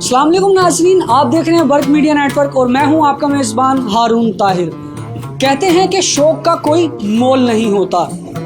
अस्सलाम वालेकुम नाज़रीन, आप देख रहे हैं बर्क मीडिया नेटवर्क और मैं हूं आपका मेज़बान हारून ताहिर। कहते हैं कि शौक़ का कोई मोल नहीं होता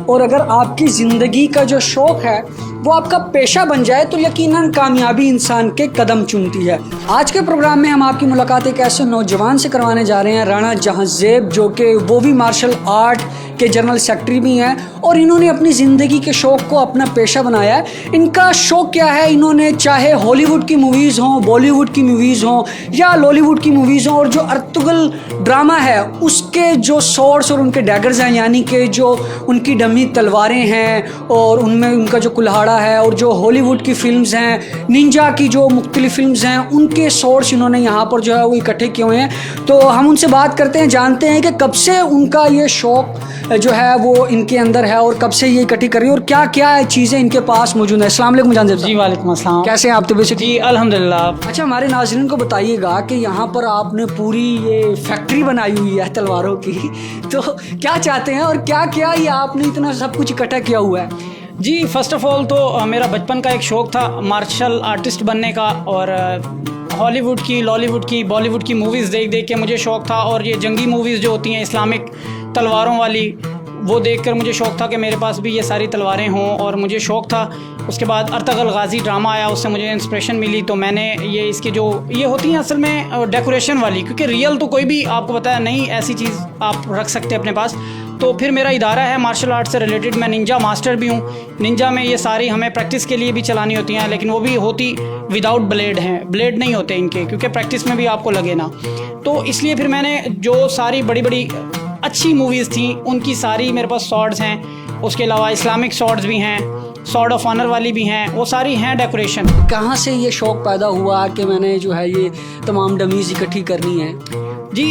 और अगर आपकी ज़िंदगी का जो शौक़ है वो आपका पेशा बन जाए तो यकीनन कामयाबी इंसान के कदम चूमती है। आज के प्रोग्राम में हम आपकी मुलाकात एक ऐसे नौजवान से करवाने जा रहे हैं, राणा जहांज़ेब, जो कि वो भी मार्शल आर्ट के जनरल सेक्रेटरी भी हैं और इन्होंने अपनी ज़िंदगी के शौक़ को अपना पेशा बनाया है। इनका शौक़ क्या है, इन्होंने चाहे हॉलीवुड की मूवीज़ हों, बॉलीवुड की मूवीज़ हों या लॉलीवुड की मूवीज़ हों, और जो अर्तुगल ड्रामा है उसके जो सॉर्ड्स और उनके डैगर्स हैं, यानी कि जो उनकी डमी तलवारें हैं और उनमें उनका जो कुल्हाड़ा है, और जो हॉलीवुड की फिल्म्स हैं, निंजा की जो मुख्तलिफ फिल्म्स हैं, उनके सॉर्ड्स इन्होंने यहाँ पर जो है वो इकट्ठे किए हुए हैं। तो हम उनसे बात करते हैं, जानते हैं कि कब से उनका ये शौक़ जो है वो इनके अंदर है और कब से ये इकट्ठी कर रही है और क्या क्या चीज़ें इनके पास मौजूद है। अस्सलाम वालेकुम जहांज़ेब साहब। जी वालेकुम अस्सलाम। कैसे हैं आप? तबीयत जी अल्हम्दुलिल्लाह। अच्छा, हमारे नाज़रीन को बताइएगा कि यहाँ पर आपने पूरी ये फैक्ट्री बनाई हुई है तलवारों की, तो क्या चाहते हैं और क्या क्या ये आपने इतना सब कुछ इकट्ठा किया हुआ है? जी फ़र्स्ट ऑफ़ ऑल तो मेरा बचपन का एक शौक़ था मार्शल आर्टिस्ट बनने का, और हॉलीवुड की, लॉलीवुड की, बॉलीवुड की मूवीज़ देख देख के मुझे शौक़ था। और ये जंगी मूवीज़ जो होती हैं इस्लामिक तलवारों वाली, वो देखकर मुझे शौक़ था कि मेरे पास भी ये सारी तलवारें हों, और मुझे शौक़ था। उसके बाद अर्तुगल गाज़ी ड्रामा आया, उससे मुझे इंस्पिरेशन मिली, तो मैंने ये इसकी जो ये होती हैं असल में डेकोरेशन वाली, क्योंकि रियल तो कोई भी आपको पता है नहीं ऐसी चीज़ आप रख सकते अपने पास। तो फिर मेरा इदारा है मार्शल आर्ट से रिलेटेड, मैं निंजा मास्टर भी हूँ। निंजा में ये सारी हमें प्रैक्टिस के लिए भी चलानी होती हैं, लेकिन वो भी होती विदाउट ब्लेड हैं, ब्लेड नहीं होते इनके, क्योंकि प्रैक्टिस में भी आपको लगे ना। तो इसलिए फिर मैंने जो सारी बड़ी बड़ी अच्छी मूवीज़ थी उनकी सारी मेरे पास सॉर्ड्स हैं। उसके अलावा इस्लामिक सॉर्ड्स भी हैं, सॉर्ड ऑफ ऑनर वाली भी हैं, वो सारी हैं डेकोरेशन। कहाँ से ये शौक़ पैदा हुआ कि मैंने जो है ये तमाम डमीज़ इकट्ठी करनी है? जी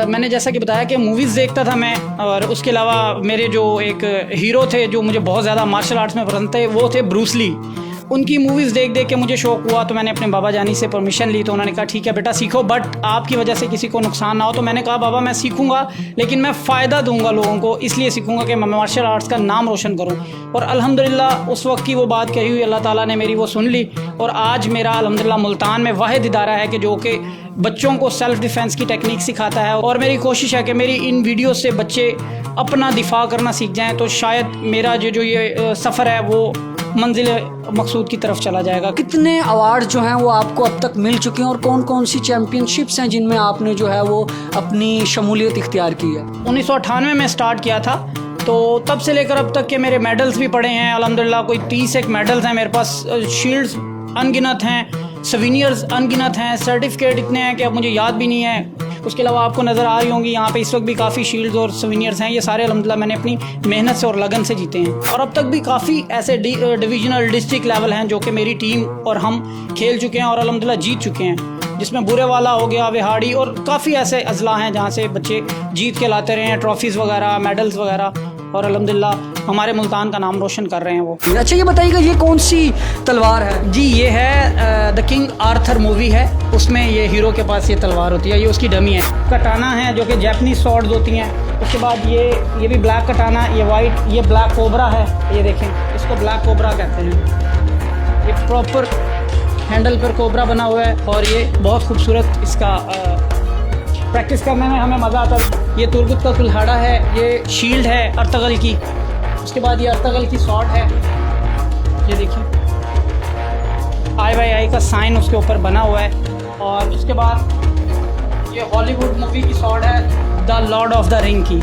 मैंने जैसा कि बताया कि मूवीज़ देखता था मैं, और उसके अलावा मेरे जो एक हीरो थे जो मुझे बहुत ज़्यादा मार्शल आर्ट्स में पसंद थे, वो थे ब्रूस ली। उनकी मूवीज़ देख देख के मुझे शौक़ हुआ, तो मैंने अपने बाबा जानी से परमिशन ली, तो उन्होंने कहा ठीक है बेटा सीखो, बट आपकी वजह से किसी को नुकसान ना हो। तो मैंने कहा बाबा मैं सीखूंगा, लेकिन मैं फ़ायदा दूंगा लोगों को, इसलिए सीखूंगा कि मैं मार्शल आर्ट्स का नाम रोशन करूं। और अल्हम्दुलिल्लाह उस वक्त की वो बात कही हुई अल्लाह ताला ने मेरी वो सुन ली, और आज मेरा अल्हम्दुलिल्लाह मुल्तान में वाहिद इदारा है कि जो कि बच्चों को सेल्फ़ डिफेंस की टेक्निक सिखाता है। और मेरी कोशिश है कि मेरी इन वीडियो से बच्चे अपना दिफा करना सीख जाएँ, तो शायद मेरा जो ये सफ़र है वो मंजिल मकसूद की तरफ चला जाएगा। कितने अवार्ड जो हैं वो आपको अब तक मिल चुके हैं और कौन कौन सी चैम्पियनशिप्स हैं जिनमें आपने जो है वो अपनी शमूलियत इख्तियार की है? 1998 में स्टार्ट किया था, तो तब से लेकर अब तक के मेरे मेडल्स भी पड़े हैं अल्हम्दुलिल्लाह। कोई 30 मेडल्स हैं मेरे पास, शील्ड्स अनगिनत हैं, सवीनियर्स अनगिनत हैं, सर्टिफिकेट इतने हैं कि अब मुझे याद भी नहीं है। उसके अलावा आपको नज़र आ रही होंगी यहाँ पे इस वक्त भी काफ़ी शील्ड्स और सवीनियर्स हैं। ये सारे अल्हम्दुलिल्लाह मैंने अपनी मेहनत से और लगन से जीते हैं। और अब तक भी काफ़ी ऐसे डिवीज़नल डिस्ट्रिक्ट लेवल हैं जो कि मेरी टीम और हम खेल चुके हैं और अल्हम्दुलिल्लाह जीत चुके हैं, जिसमें बुरेवाला हो गया, विहाड़ी, और काफ़ी ऐसे अजला हैं जहाँ से बच्चे जीत के लाते रहे हैं ट्रॉफीज़ वगैरह, मेडल्स वगैरह, और अल्हम्दुलिल्लाह हमारे मुल्तान का नाम रोशन कर रहे हैं वो। अच्छा, ये बताइएगा ये कौन सी तलवार है? जी ये है द किंग आर्थर मूवी है, उसमें ये हीरो के पास ये तलवार होती है, ये उसकी डमी है। कटाना है जो कि जैपनीज सॉर्ड्स होती हैं। उसके बाद ये भी ब्लैक कटाना, ये वाइट, ये ब्लैक कोबरा है, ये देखें इसको ब्लैक कोबरा कहते हैं। ये प्रॉपर हैंडल पर कोबरा बना हुआ है, और ये बहुत खूबसूरत इसका प्रैक्टिस करने में हमें मज़ा आता है। ये तुर्गुत का कुल्हाड़ा है, ये शील्ड है अर्तुगल की। उसके बाद ये अर्तुगल की सॉर्ड है, ये देखिए IYI का साइन उसके ऊपर बना हुआ है। और उसके बाद ये हॉलीवुड मूवी की सॉर्ड है, the Lord of the ring की।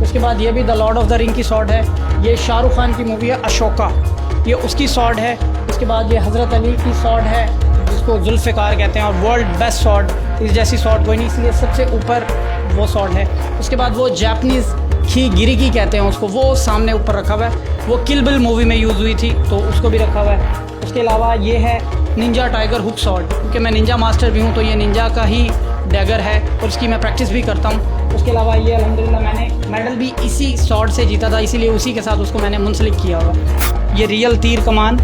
उसके बाद ये भी the Lord of the ring की सॉर्ड है। ये शाहरुख खान की मूवी है अशोका, ये उसकी सॉर्ड है। उसके बाद ये हज़रत अली की सॉर्ड है जिसको जुल्फ़िकार कहते हैं, और वर्ल्ड बेस्ट सॉर्ड, इस जैसी सॉर्ड कोई नहीं, इसलिए सबसे ऊपर वो सॉर्ड है। उसके बाद वो जापनीज़ खी गिरिकी कहते हैं उसको, वो सामने ऊपर रखा हुआ है, वो किल बिल मूवी में यूज़ हुई थी, तो उसको भी रखा हुआ है। उसके अलावा ये है निंजा टाइगर हुक सॉर्ड, क्योंकि मैं निंजा मास्टर भी हूँ, तो ये निंजा का ही डैगर है और उसकी मैं प्रैक्टिस भी करता हूँ। उसके अलावा ये अल्हम्दुलिल्लाह मैंने मेडल भी इसी सॉर्ड से जीता था, इसीलिए उसी के साथ उसको मैंने मुंसलिक किया हुआ। ये रियल तीर कमान,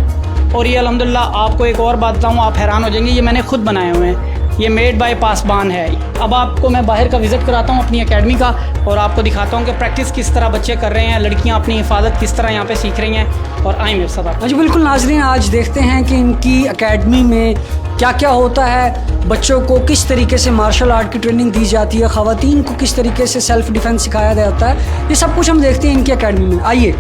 और ये अल्हम्दुलिल्लाह आपको एक और बात बताऊँ, आप हैरान हो जाएंगे, ये मैंने खुद बनाए हुए हैं। ये मेड बाय पासबान है। अब आपको मैं बाहर का विज़िट कराता हूँ अपनी एकेडमी का और आपको दिखाता हूँ कि प्रैक्टिस किस तरह बच्चे कर रहे हैं, लड़कियाँ अपनी हिफाजत किस तरह यहाँ पे सीख रही हैं। और आए मेरे साथ आप। जी बिल्कुल नाज़रीन, आज देखते हैं कि इनकी एकेडमी में क्या क्या होता है, बच्चों को किस तरीके से मार्शल आर्ट की ट्रेनिंग दी जाती है, ख़वातीन को किस तरीके से सेल्फ़ डिफेंस सिखाया जाता है, ये सब कुछ हम देखते हैं इनकी एकेडमी में। आइए,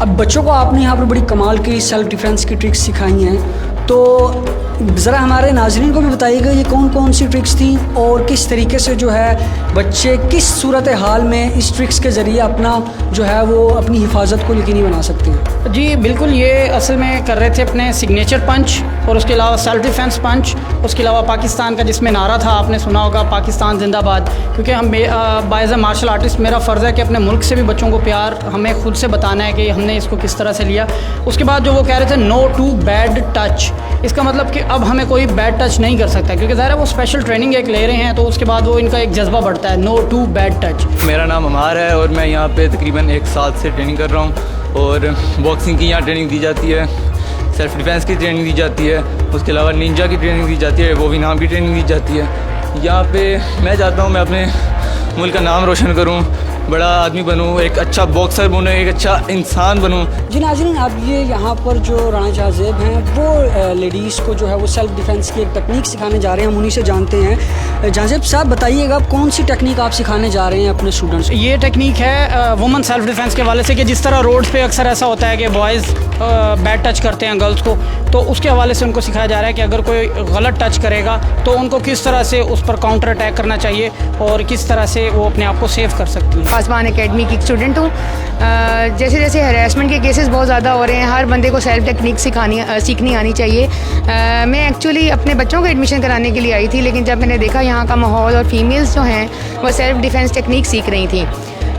अब बच्चों को आपने यहाँ पर बड़ी कमाल की सेल्फ़ डिफेंस की ट्रिक्स सिखाई हैं, तो ज़रा हमारे नाज़रीन को भी बताइएगा ये कौन कौन सी ट्रिक्स थी और किस तरीके से जो है बच्चे किस सूरत हाल में इस ट्रिक्स के ज़रिए अपना जो है वो अपनी हिफाजत को यकीनी बना सकते हैं। जी बिल्कुल, ये असल में कर रहे थे अपने सिग्नेचर पंच और उसके अलावा सेल्फ डिफेंस पंच, उसके अलावा पाकिस्तान का जिसमें नारा था आपने सुना होगा, पाकिस्तान जिंदाबाद। क्योंकि हम by as a martial artist मेरा फ़र्ज़ है कि अपने मुल्क से भी बच्चों को प्यार हमें खुद से बताना है कि हमने इसको किस तरह से लिया। उसके बाद जो वो कह रहे थे नो टू बैड टच, इसका मतलब कि अब हमें कोई बैड टच नहीं कर सकता, क्योंकि ज़ाहिर है वो स्पेशल ट्रेनिंग एक ले रहे हैं, तो उसके बाद वो इनका एक जज्बा बढ़ता है, नो टू बैड टच। मेरा नाम अमार है और मैं यहाँ पे तकरीबन 1 साल से ट्रेनिंग कर रहा हूँ और बॉक्सिंग की यहाँ ट्रेनिंग दी जाती है, सेल्फ़ डिफेंस की ट्रेनिंग दी जाती है, उसके अलावा निंजा की ट्रेनिंग दी जाती है, वो भी नाम की ट्रेनिंग दी जाती है। यहाँ पे मैं चाहता हूँ मैं अपने मुल्क का नाम रोशन करूँ, बड़ा आदमी बनूँ, एक अच्छा बॉक्सर बनूँ, एक अच्छा इंसान बनूँ। जी नाज़रीन, अब ये यहाँ पर जो राना जाज़ेब हैं वो लेडीज़ को जो है वो सेल्फ़ डिफेंस की एक टेक्निक सिखाने जा रहे हैं, हम उन्हीं से जानते हैं। जाज़ेब साहब बताइएगा, आप कौन सी टेक्निक आप सिखाने जा रहे हैं अपने स्टूडेंट्स को? ये टेक्निक है वुमेन सेल्फ डिफेंस के हवाले से कि जिस तरह रोड्स पे अक्सर ऐसा होता है कि बॉयज़ बैड टच करते हैं गर्ल्स को, तो उसके हवाले से उनको सिखाया जा रहा है कि अगर कोई गलत टच करेगा तो उनको किस तरह से उस पर काउंटर अटैक करना चाहिए और किस तरह से वो अपने आप को सेव कर सकती है। पासबान एकेडमी की स्टूडेंट हूँ। जैसे जैसे हरासमेंट के केसेस बहुत ज़्यादा हो रहे हैं, हर बंदे को सेल्फ टेक्निक सीखनी आनी चाहिए। मैं एक्चुअली अपने बच्चों को एडमिशन कराने के लिए आई थी, लेकिन जब मैंने देखा यहाँ का माहौल और फीमेल्स जो हैं वो सेल्फ डिफेंस टेक्निक सीख रही थी,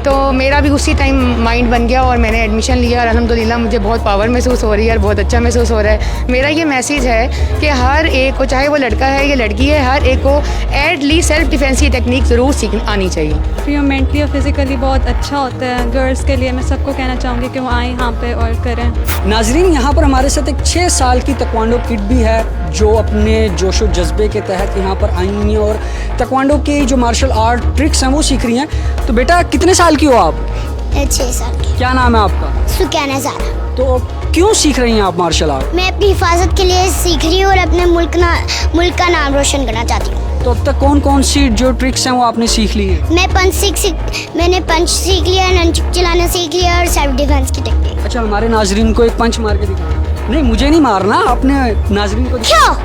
तो मेरा भी उसी टाइम माइंड बन गया और मैंने एडमिशन लिया और अल्हम्दुलिल्लाह मुझे बहुत पावर महसूस हो रही है और बहुत अच्छा महसूस हो रहा है। मेरा ये मैसेज है कि हर एक को, चाहे वो लड़का है या लड़की है, हर एक को एट लीस्ट सेल्फ डिफेंस की टेक्निक ज़रूर सीख आनी चाहिए। ये मेंटली और फिज़िकली बहुत अच्छा होता है गर्ल्स के लिए। मैं सबको कहना चाहूँगी कि वो आएँ यहाँ पे और करें। नाजरीन, यहाँ पर हमारे साथ एक 6 साल की तकवांडो किड भी है जो अपने जोशो जज्बे के तहत यहाँ पर आई हुई हैं और तकवांडो की जो मार्शल आर्ट ट्रिक्स हैं वो सीख रही हैं। तो बेटा कितने साल की हो आप? 6 साल की। क्या नाम है आपका? सुकैना ज़ारा। तो क्यों सीख रही हैं आप मार्शल आर्ट? मैं अपनी हिफाजत के लिए सीख रही हूँ और अपने मुल्क का नाम रोशन करना चाहती हूँ। तो अब तक कौन कौन सी जो ट्रिक्स हैं वो आपने सीख ली हैं? मैंने पंच सीख लिया, नंचुक चलाना सीख लिया और सेल्फ डिफेंस की टेक्निक। अच्छा, हमारे नाजरीन को एक पंच मार के दिखाओ। नहीं, मुझे नहीं मारना, अपने नाजरीन को। क्यों?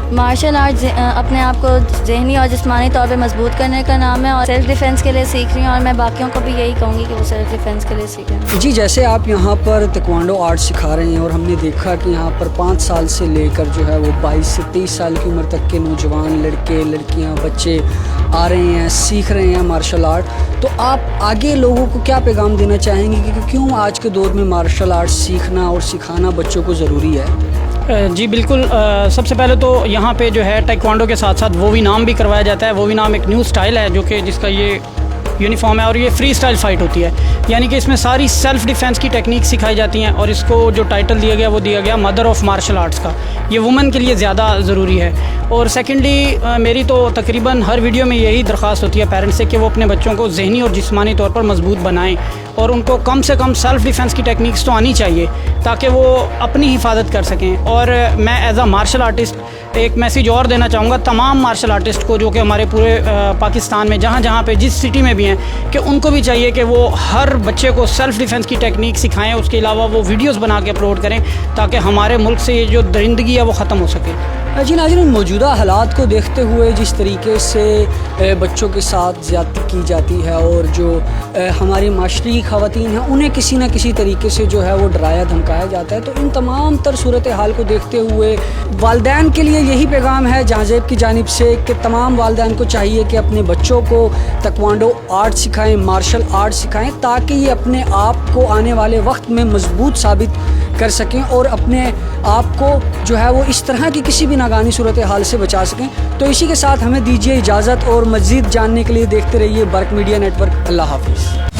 मार्शल आर्ट अपने आप को ज़हनी और जिस्मानी तौर पे मजबूत करने का नाम है और सेल्फ़ डिफेंस के लिए सीख रही हूँ और मैं बाकियों को भी यही कहूँगी कि वो सेल्फ़ डिफेंस के लिए सीखें। जी, जैसे आप यहाँ पर ताइक्वांडो आर्ट सिखा रहे हैं और हमने देखा कि यहाँ पर 5 साल से लेकर जो है वो 22 से 23 साल की उम्र तक के नौजवान लड़के लड़कियाँ बच्चे आ रहे हैं, सीख रहे हैं मार्शल आर्ट, तो आप आगे लोगों को क्या पैगाम देना चाहेंगे कि क्यों आज के दौर में मार्शल आर्ट सीखना और सिखाना बच्चों को ज़रूरी है? जी बिल्कुल, सबसे पहले तो यहाँ पे जो है ताइक्वांडो के साथ साथ वो भी नाम भी करवाया जाता है। वो भी नाम एक न्यू स्टाइल है जो कि जिसका ये यूनिफॉर्म है और ये फ्री स्टाइल फ़ाइट होती है, यानी कि इसमें सारी सेल्फ़ डिफेंस की टेक्निक सिखाई जाती हैं और इसको जो टाइटल दिया गया वो दिया गया मदर ऑफ़ मार्शल आर्ट्स का। ये वुमेन के लिए ज़्यादा ज़रूरी है। और सेकेंडली मेरी तो तकरीबन हर वीडियो में यही दरख्वास्त होती है पेरेंट्स से कि वो अपने बच्चों को ज़हनी और जिस्मानी तौर पर मजबूत बनाएं और उनको कम से कम सेल्फ़ डिफेंस की टेक्निक्स तो आनी चाहिए ताकि वो अपनी हिफाजत कर सकें। और मैं एज अ मार्शल आर्टिस्ट एक मैसेज और देना चाहूँगा तमाम मार्शल आर्टिस्ट को जो कि हमारे पूरे पाकिस्तान में जहाँ जहाँ पे जिस सिटी में भी हैं, कि उनको भी चाहिए कि वो हर बच्चे को सेल्फ़ डिफेंस की टेक्निक सिखाएं। उसके अलावा वो वीडियोस बना के अपलोड करें ताकि हमारे मुल्क से ये जो दरिंदगी है वो ख़त्म हो सके। जी नाज़रीन, मौजूदा हालात को देखते हुए जिस तरीके से बच्चों के साथ ज़्यादती की जाती है और जो हमारी माशरे की ख़वातीन हैं उन्हें किसी न किसी तरीके से जो है वो डराया धमकाया जाता है, तो इन तमाम तर सूरत हाल को देखते हुए वालिदैन के लिए यही पैगाम है जाज़ेब की जानिब से कि तमाम वालिदैन को चाहिए कि अपने बच्चों को ताइक्वांडो आर्ट सिखाएं, मार्शल आर्ट सिखाएं, ताकि ये अपने आप को आने वाले वक्त में मजबूत साबित कर सकें और अपने आप को जो है वो इस तरह की किसी भी नागानी सूरत हाल से बचा सकें। तो इसी के साथ हमें दीजिए इजाज़त और मज़ीद जानने के लिए देखते रहिए बर्क मीडिया नेटवर्क। अल्लाह हाफिज़।